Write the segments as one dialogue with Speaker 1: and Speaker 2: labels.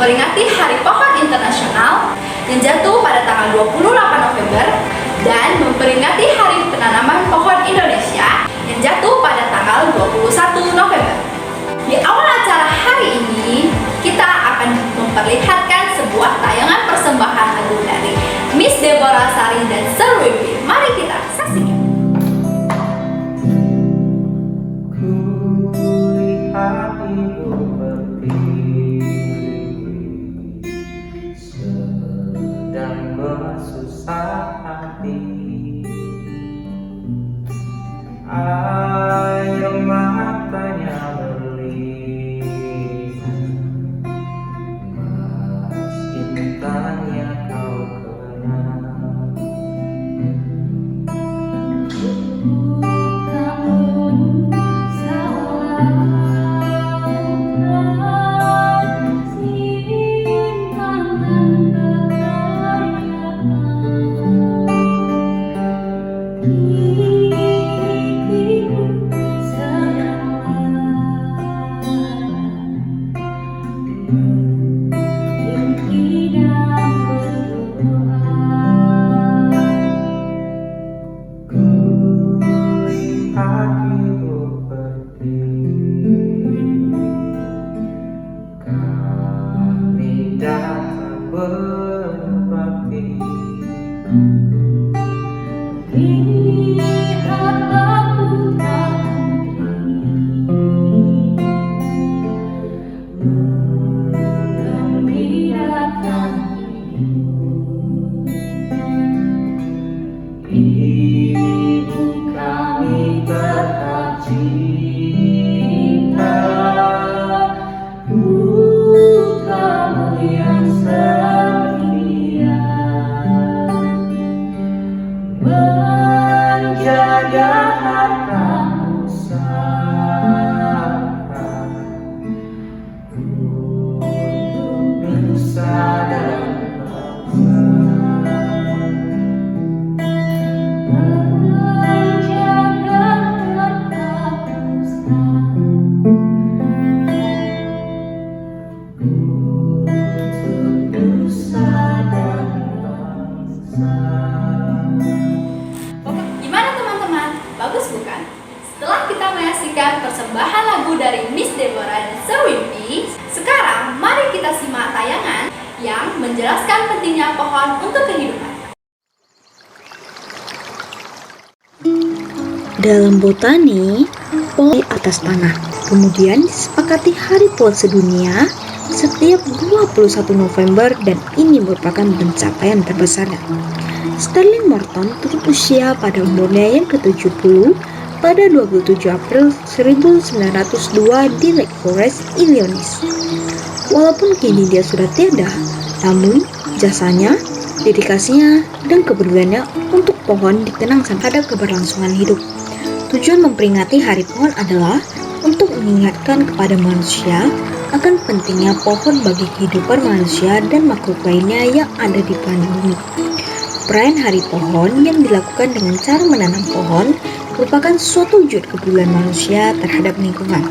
Speaker 1: memperingati Hari Pohon Internasional yang jatuh pada tanggal 28 November dan memperingati Hari Penanaman Pohon Indonesia yang jatuh pada tanggal 21 November. Di awal acara hari ini, kita akan memperlihatkan sebuah tayangan persembahan lagu dari Miss Deborah Sari dan Sir Wimpy. Mari kita saksikan.
Speaker 2: Kulihat ibu berdiri sedang bersusah hati, air matanya berlinang, meski tanya kau kenal. Ibu kami tetap cinta, putramu yang setia, menjaga harta pusaka untuk nusa dan bangsa.
Speaker 1: Gimana teman-teman? Bagus bukan? Setelah kita menyaksikan persembahan lagu dari Miss Deborah dan Sir Wimpy, sekarang mari kita simak tayangan yang menjelaskan pentingnya pohon untuk kehidupan.
Speaker 3: Dalam botani, pohon di atas tanah. Kemudian disepakati Hari Pohon Sedunia setiap 21 November dan ini merupakan pencapaian terbesarnya. Sterling Morton tutup usia pada umurnya yang ke-70 pada 27 April 1902 di Lake Forest, Illinois. Walaupun kini dia sudah tiada, namun jasanya, dedikasinya, dan kepeduliannya untuk pohon dikenang sampai pada keberlangsungan hidup. Tujuan memperingati Hari Pohon adalah untuk mengingatkan kepada manusia akan pentingnya pohon bagi kehidupan manusia dan makhluk lainnya yang ada di planet bumi. Perayaan Hari Pohon yang dilakukan dengan cara menanam pohon merupakan suatu wujud kepedulian manusia terhadap lingkungan,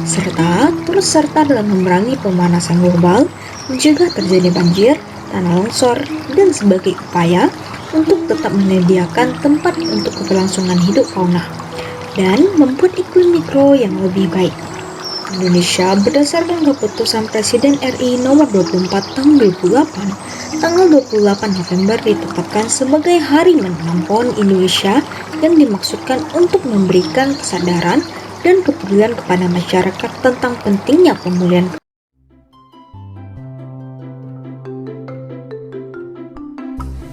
Speaker 3: serta turut serta dalam memerangi pemanasan global, mencegah terjadi banjir, tanah longsor, dan sebagai upaya untuk tetap menyediakan tempat untuk keberlangsungan hidup fauna dan membuat iklim mikro yang lebih baik. Indonesia berdasarkan keputusan Presiden RI nomor 24 tahun 2008, tanggal 28 November ditetapkan sebagai Hari Menanam Pohon Indonesia yang dimaksudkan untuk memberikan kesadaran dan kepedulian kepada masyarakat tentang pentingnya pemulihan.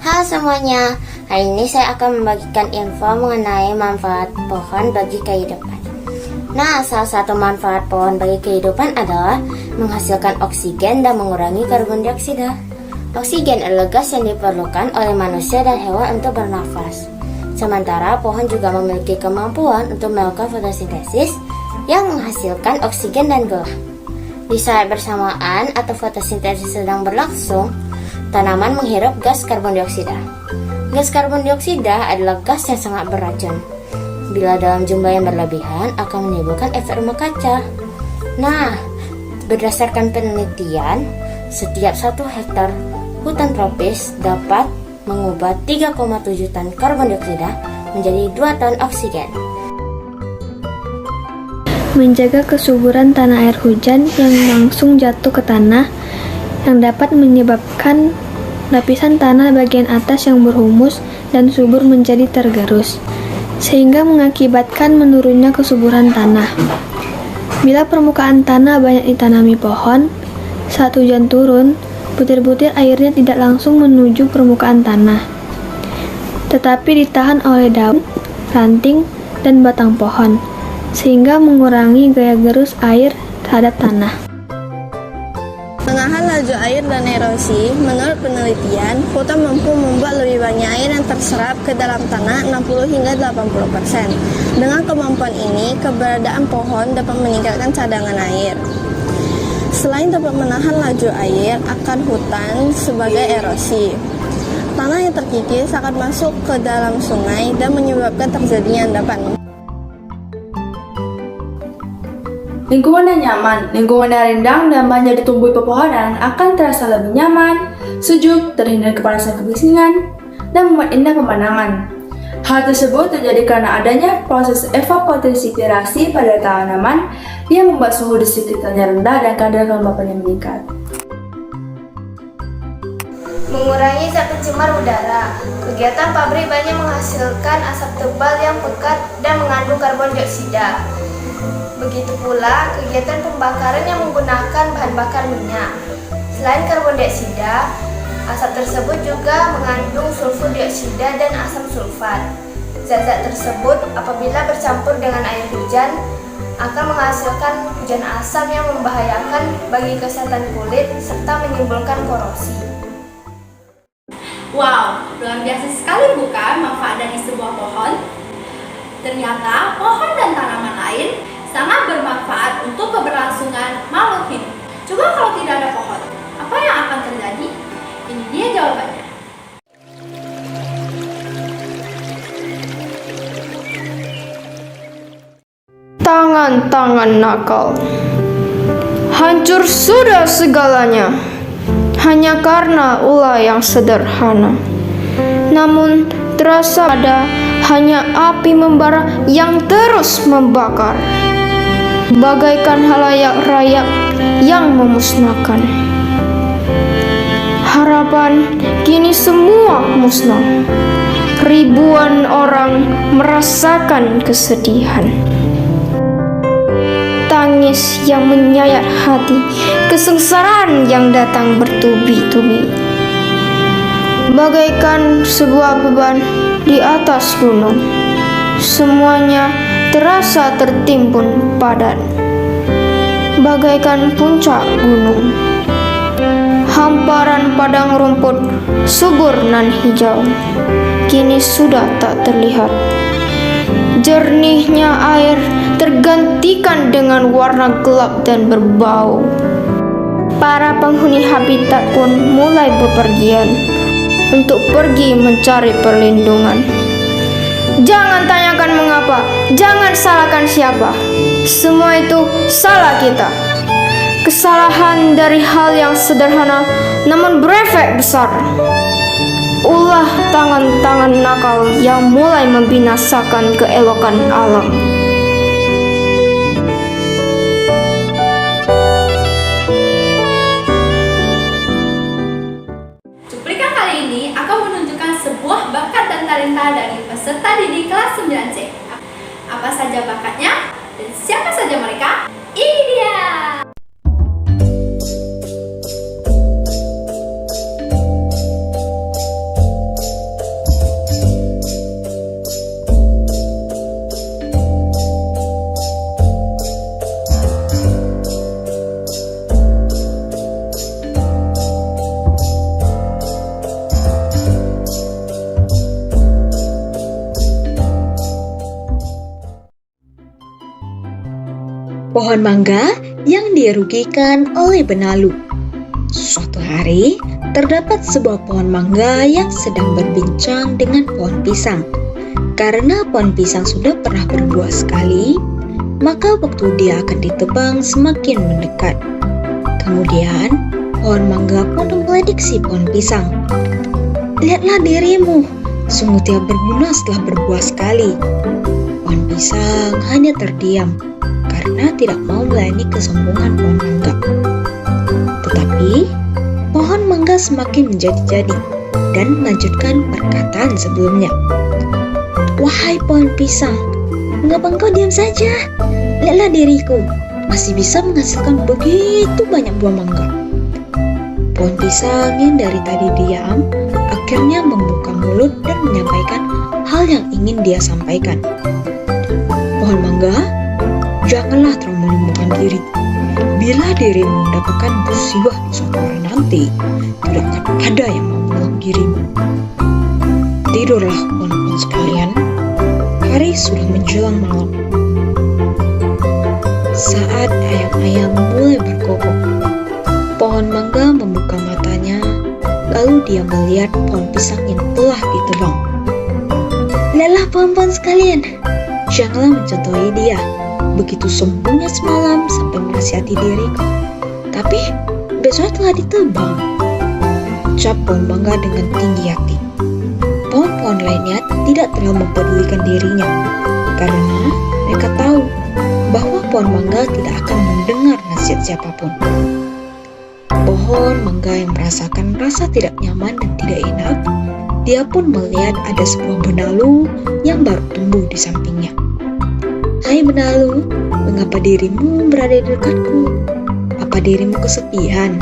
Speaker 4: Halo semuanya, hari ini saya akan membagikan info mengenai manfaat pohon bagi kehidupan. Nah, salah satu manfaat pohon bagi kehidupan adalah menghasilkan oksigen dan mengurangi karbon dioksida. Oksigen adalah gas yang diperlukan oleh manusia dan hewan untuk bernafas. Sementara pohon juga memiliki kemampuan untuk melakukan fotosintesis yang menghasilkan oksigen dan gelah. Di saat bersamaan atau fotosintesis sedang berlangsung, tanaman menghirup gas karbon dioksida. Gas karbon dioksida adalah gas yang sangat beracun. Bila dalam jumlah yang berlebihan akan menimbulkan efek rumah kaca. Nah, berdasarkan penelitian, Setiap 1 hektar hutan tropis dapat mengubah 3,7 ton karbon dioksida menjadi 2 ton oksigen.
Speaker 5: Menjaga kesuburan tanah air hujan yang langsung jatuh ke tanah yang dapat menyebabkan lapisan tanah bagian atas yang berhumus dan subur menjadi tergerus, sehingga mengakibatkan menurunnya kesuburan tanah. Bila permukaan tanah banyak ditanami pohon, saat hujan turun, butir-butir airnya tidak langsung menuju permukaan tanah, tetapi ditahan oleh daun, ranting, dan batang pohon, sehingga mengurangi gaya gerus air terhadap tanah.
Speaker 6: Menahan laju air dan erosi, menurut penelitian, hutan mampu membuat lebih banyak air yang terserap ke dalam tanah 60 hingga 80%. Dengan kemampuan ini, keberadaan pohon dapat meningkatkan cadangan air. Selain dapat menahan laju air akan hutan sebagai erosi, tanah yang terkikis akan masuk ke dalam sungai dan menyebabkan terjadinya endapan.
Speaker 7: Lingkungan yang nyaman, lingkungan yang rindang dan banyak ditumbuhi pepohonan akan terasa lebih nyaman, sejuk, terhindar kepanasan kebisingan, dan membuat indah pemandangan. Hal tersebut terjadi karena adanya proses evapotranspirasi pada tanaman yang membuat suhu di sekitarnya rendah dan kadar kelembapannya meningkat.
Speaker 8: Mengurangi zat pencemar udara. Kegiatan pabrik banyak menghasilkan asap tebal yang pekat dan mengandung karbon dioksida. Begitu pula kegiatan pembakaran yang menggunakan bahan bakar minyak. Selain karbon dioksida, asap tersebut juga mengandung sulfur dioksida dan asam sulfat. Zat-zat tersebut apabila bercampur dengan air hujan akan menghasilkan hujan asam yang membahayakan bagi kesehatan kulit serta menimbulkan korosi.
Speaker 1: Wow, luar biasa sekali bukan manfaat dari sebuah pohon? Ternyata pohon dan tanaman lain sangat bermanfaat untuk keberlangsungan makhluk hidup. Coba kalau tidak ada pohon, apa yang akan terjadi? Ini dia jawabannya.
Speaker 9: Tangan-tangan nakal. Hancur sudah segalanya, hanya karena ulah yang sederhana. Namun terasa ada hanya api membara yang terus membakar, bagaikan halayak raya yang memusnahkan. Harapan kini semua musnah. Ribuan orang merasakan kesedihan. Tangis yang menyayat hati, kesengsaraan yang datang bertubi-tubi. Bagaikan sebuah beban di atas gunung, semuanya terasa tertimbun padat. Bagaikan puncak gunung, hamparan padang rumput subur nan hijau kini sudah tak terlihat. Jernihnya air tergantikan dengan warna gelap dan berbau. Para penghuni habitat pun mulai bepergian untuk pergi mencari perlindungan. Jangan tanyakan mengapa, jangan salahkan siapa. Semua itu salah kita. Kesalahan dari hal yang sederhana namun berefek besar. Ulah tangan-tangan nakal yang mulai membinasakan keelokan alam.
Speaker 1: Cuplikan kali ini akan menunjukkan sebuah bakat dan talenta dari peserta didik kelas 9C. Apa saja bakatnya dan siapa saja mereka? Ini dia!
Speaker 3: Pohon mangga yang dirugikan oleh benalu. Suatu hari, terdapat sebuah pohon mangga yang sedang berbincang dengan pohon pisang. Karena pohon pisang sudah pernah berbuah sekali, maka waktu dia akan ditebang semakin mendekat. Kemudian, pohon mangga pun memprediksi pohon pisang. Lihatlah dirimu, sungguh tidak berguna setelah berbuah sekali. Pohon pisang hanya terdiam karena tidak mau melayani kesombongan pohon mangga. Tetapi, pohon mangga semakin menjadi-jadi dan melanjutkan perkataan sebelumnya. Wahai pohon pisang, mengapa engkau diam saja? Lihatlah diriku, masih bisa menghasilkan begitu banyak buah mangga. Pohon pisang yang dari tadi diam, akhirnya membuka mulut dan menyampaikan hal yang ingin dia sampaikan. Pohon mangga, janganlah terlalu menyombongkan diri. Bila dirimu mendapatkan musibah di suatu hari nanti, tidak akan ada yang mau menolong dirimu. Tidurlah pohon-pohon sekalian, hari sudah menjelang malam. Saat ayam-ayam mulai berkokok, pohon mangga membuka matanya, lalu dia melihat pohon pisang yang telah ditebang. Lihatlah pohon-pohon sekalian, janganlah mencontohi dia. Begitu sombongnya semalam sampai menasihati diriku. Tapi besok telah ditebang, ucap pohon mangga dengan tinggi hati. Pohon-pohon lainnya tidak terlalu mempedulikan dirinya, karena mereka tahu bahwa pohon mangga tidak akan mendengar nasihat siapapun. Pohon mangga yang merasakan rasa tidak nyaman dan tidak enak, dia pun melihat ada sebuah benalu yang baru tumbuh di sampingnya. Hai benalu, mengapa dirimu berada di dekatku? Apa dirimu kesepian?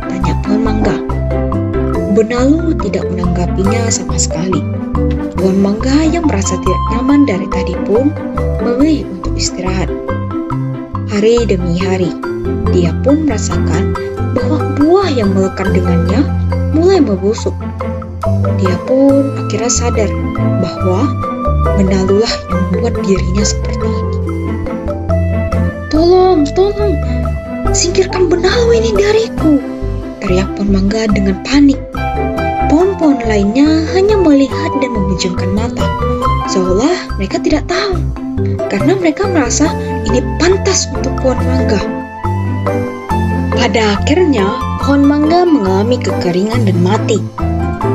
Speaker 3: Tanya pohon mangga. Benalu tidak menanggapinya sama sekali. Pohon mangga yang merasa tidak nyaman dari tadi pun memilih untuk istirahat. Hari demi hari, dia pun merasakan bahwa buah yang melekat dengannya mulai membusuk. Dia pun akhirnya sadar bahwa benalulah yang membuat dirinya seperti ini. Tolong, singkirkan benalu ini dariku, teriak pohon mangga dengan panik. Pohon-pohon lainnya hanya melihat dan memejamkan mata, seolah mereka tidak tahu, karena mereka merasa ini pantas untuk pohon mangga. Pada akhirnya, pohon mangga mengalami kekeringan dan mati,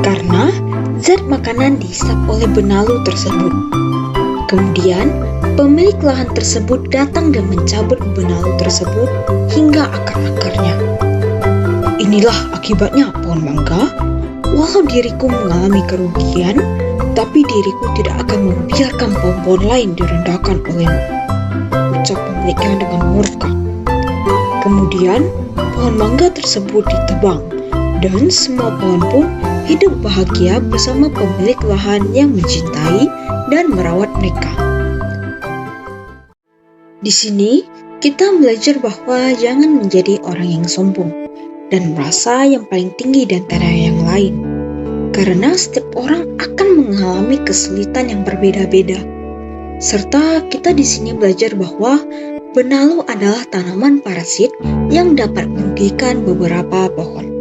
Speaker 3: karena zat makanan dihisap oleh benalu tersebut. Kemudian, pemilik lahan tersebut datang dan mencabut benalu tersebut hingga akar-akarnya. Inilah akibatnya pohon mangga. Walau diriku mengalami kerugian, tapi diriku tidak akan membiarkan pohon-pohon lain direndahkan olehmu, ucap pemiliknya dengan murka. Kemudian, pohon mangga tersebut ditebang, dan semua pohon pun hidup bahagia bersama pemilik lahan yang mencintai dan merawat mereka. Di sini, kita belajar bahwa jangan menjadi orang yang sombong dan merasa yang paling tinggi di antara yang lain. Karena setiap orang akan mengalami kesulitan yang berbeda-beda. Serta kita di sini belajar bahwa benalu adalah tanaman parasit yang dapat merugikan beberapa pohon.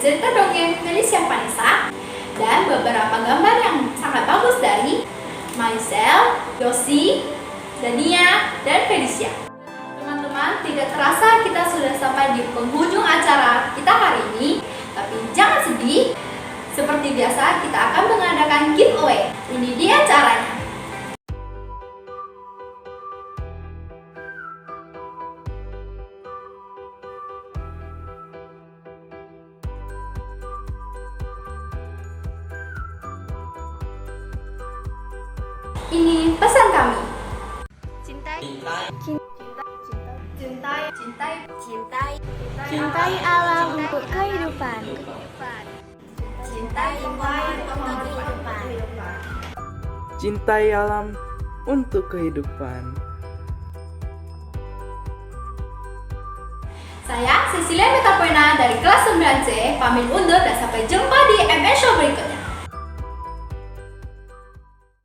Speaker 1: pecerita dongeng Felicia Vanessa, dan beberapa gambar yang sangat bagus dari Maisel, Yosi, Dania, dan Felicia. Teman-teman, tidak terasa kita sudah sampai di penghujung acara kita hari ini, tapi jangan sedih. Seperti biasa, kita akan mengadakan giveaway. Ini dia caranya. Ini pesan kami.
Speaker 9: Cintai alam untuk kehidupan.
Speaker 2: Cintai alam untuk kehidupan.
Speaker 1: Saya Cecilia Metapoena dari kelas 9C, pamit undur dan sampai jumpa